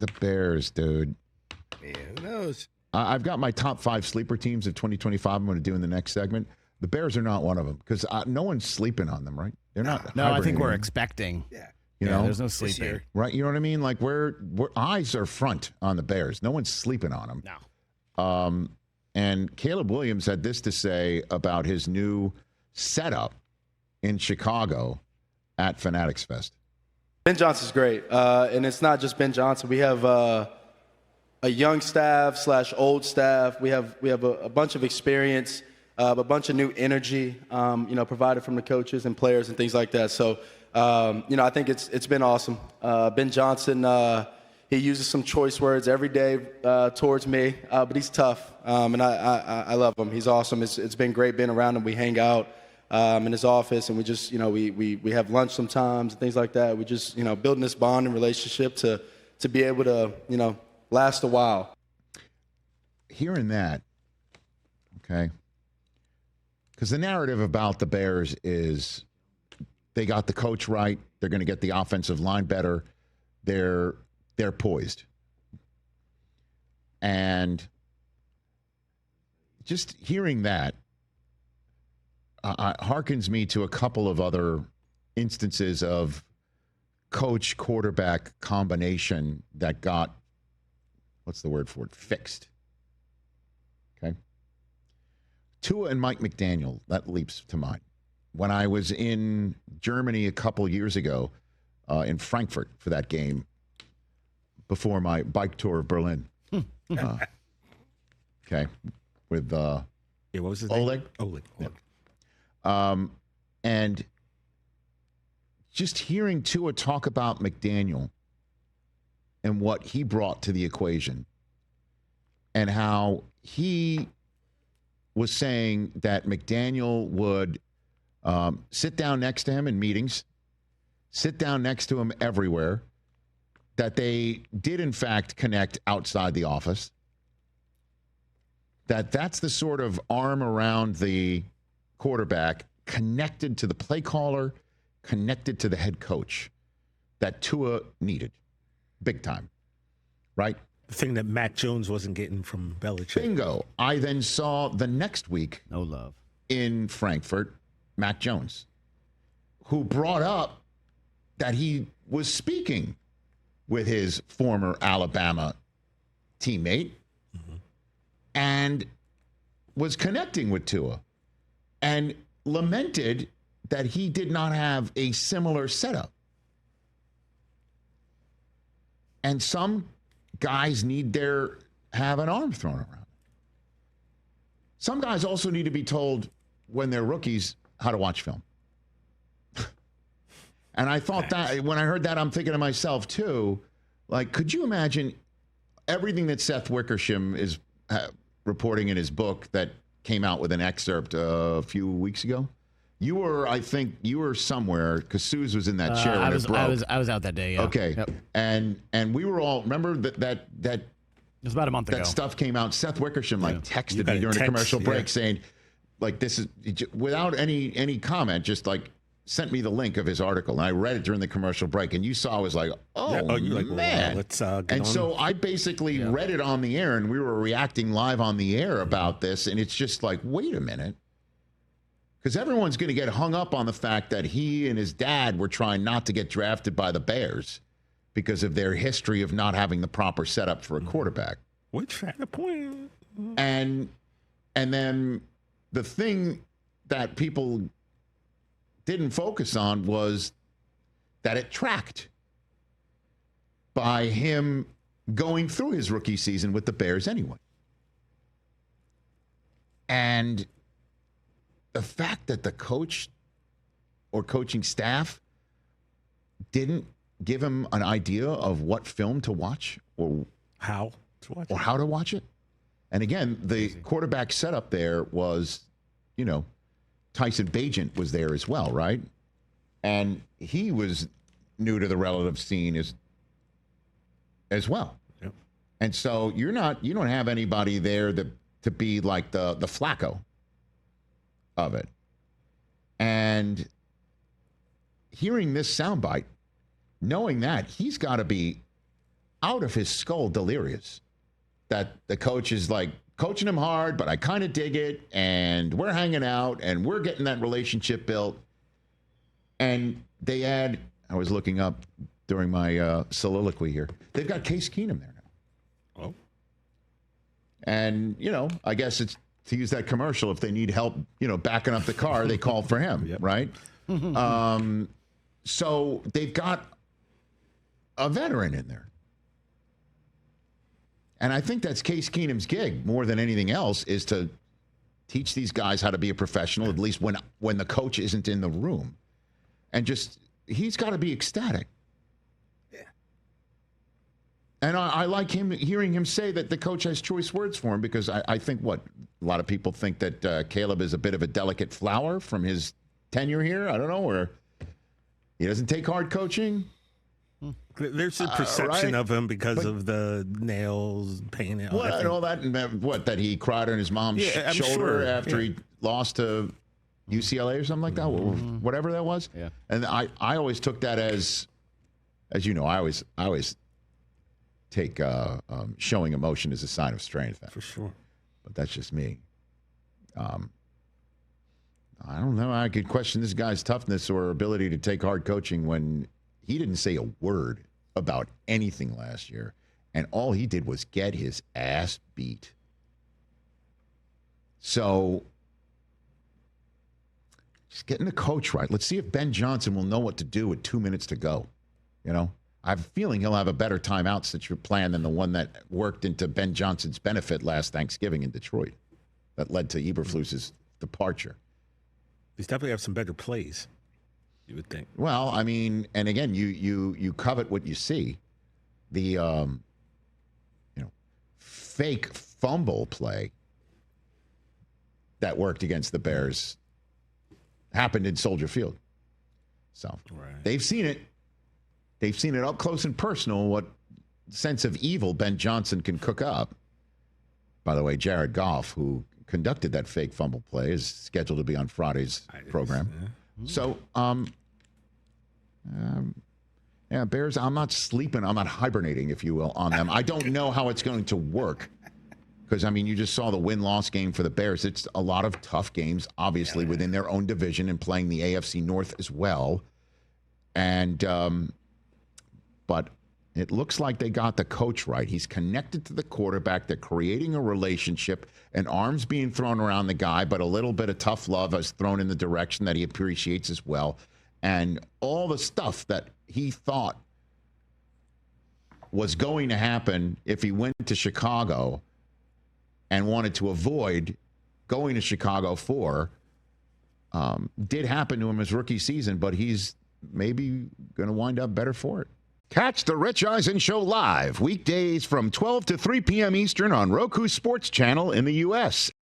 The Bears, dude. Man, who knows? I've got my top 5 sleeper teams of 2025 I'm going to do in the next segment. The Bears are not one of them because no one's sleeping on them, right? They're not. No, I think we're expecting. Yeah. You know, there's no sleeping. Right? You know what I mean? Like we're eyes are front on the Bears. No one's sleeping on them. No. And Caleb Williams had this to say about his new setup in Chicago at Fanatics Fest. Ben Johnson's great, and it's not just Ben Johnson. We have a young staff / old staff. We have a bunch of experience, a bunch of new energy, provided from the coaches and players and things like that. So, I think it's been awesome. Ben Johnson, he uses some choice words every day towards me, but he's tough, and I love him. He's awesome. It's been great being around him. We hang out in his office, and we just, we have lunch sometimes and things like that. We just, building this bond and relationship to be able to, last a while. Hearing that, okay, because the narrative about the Bears is they got the coach right. They're going to get the offensive line better. They're poised. And just hearing that harkens me to a couple of other instances of coach-quarterback combination that got, what's the word for it, fixed. Okay? Tua and Mike McDaniel, that leaps to mind. When I was in Germany a couple years ago, in Frankfurt for that game, before my bike tour of Berlin. Okay. With what was his Oleg? name? Oleg. Yeah. And just hearing Tua talk about McDaniel and what he brought to the equation and how he was saying that McDaniel would sit down next to him in meetings, sit down next to him everywhere, that they did, in fact, connect outside the office, that's the sort of arm around the quarterback connected to the play caller, connected to the head coach that Tua needed big time, right? The thing that Matt Jones wasn't getting from Belichick. Bingo. I then saw the next week No love. in Frankfurt, Matt Jones, who brought up that he was speaking with his former Alabama teammate and was connecting with Tua and lamented that he did not have a similar setup. And some guys have an arm thrown around. Some guys also need to be told when they're rookies how to watch film. And I thought that when I heard that, I'm thinking to myself too, like, could you imagine everything that Seth Wickersham is reporting in his book that came out with an excerpt a few weeks ago? I think you were somewhere because Suze was in that chair when it broke. I was out that day. Yeah. Okay. Yep. And we were all, remember that It was about a month ago. that stuff came out. Seth Wickersham texted got me a during the text, commercial break yeah. saying, like, this is without any comment, just like sent me the link of his article, and I read it during the commercial break, and you saw I was like, oh, you're like, man. well, let's get and on. so I basically read it on the air, and we were reacting live on the air about this, and it's just like, wait a minute. Because everyone's going to get hung up on the fact that he and his dad were trying not to get drafted by the Bears because of their history of not having the proper setup for a quarterback. Which at the point. And then the thing that people didn't focus on was that it tracked by him going through his rookie season with the Bears anyway. And the fact that the coach or coaching staff didn't give him an idea of what film to watch or How to watch or it. how to watch it. And again, the quarterback setup there was, Tyson Bagent was there as well, right? And he was new to the relative scene as well. Yep. And so you don't have anybody there to be like the Flacco of it. And hearing this soundbite, knowing that he's got to be out of his skull delirious that the coach is like coaching him hard, but I kind of dig it, and we're hanging out, and we're getting that relationship built. And they add, I was looking up during my soliloquy here, they've got Case Keenum there now. Oh. And, I guess it's to use that commercial, if they need help, backing up the car, they call for him, Yep. right? So they've got a veteran in there. And I think that's Case Keenum's gig more than anything else, is to teach these guys how to be a professional, at least when the coach isn't in the room. And he's got to be ecstatic. Yeah. And I like hearing him say that the coach has choice words for him, because I think a lot of people think that Caleb is a bit of a delicate flower from his tenure here. I don't know, or he doesn't take hard coaching. There's a perception right. of him because of the nails, pain, and all that. And all that, and that he cried on his mom's I'm shoulder sure. after he lost to UCLA or something like that, whatever that was. Yeah. And I always took that as you know, I always take showing emotion as a sign of strength. For sure. But that's just me. I don't know. I could question this guy's toughness or ability to take hard coaching when he didn't say a word about anything last year, and all he did was get his ass beat. So just getting the coach right. Let's see if Ben Johnson will know what to do with 2 minutes to go. I have a feeling he'll have a better timeout plan than the one that worked into Ben Johnson's benefit last Thanksgiving in Detroit that led to Eberflus's departure. He's definitely have some better plays, you would think. Well, I mean, and again, you covet what you see. The fake fumble play that worked against the Bears happened in Soldier Field. So They've seen it. They've seen it up close and personal, what sense of evil Ben Johnson can cook up. By the way, Jared Goff, who conducted that fake fumble play, is scheduled to be on Friday's program. So, Bears, I'm not sleeping. I'm not hibernating, if you will, on them. I don't know how it's going to work because, you just saw the win-loss game for the Bears. It's a lot of tough games, obviously, within their own division and playing the AFC North as well. And, but it looks like they got the coach right. He's connected to the quarterback. They're creating a relationship, and arms being thrown around the guy, but a little bit of tough love is thrown in the direction that he appreciates as well. And all the stuff that he thought was going to happen if he went to Chicago and wanted to avoid going to Chicago for, did happen to him his rookie season, but he's maybe going to wind up better for it. Catch the Rich Eisen Show live weekdays from 12 to 3 p.m. Eastern on Roku Sports Channel in the U.S.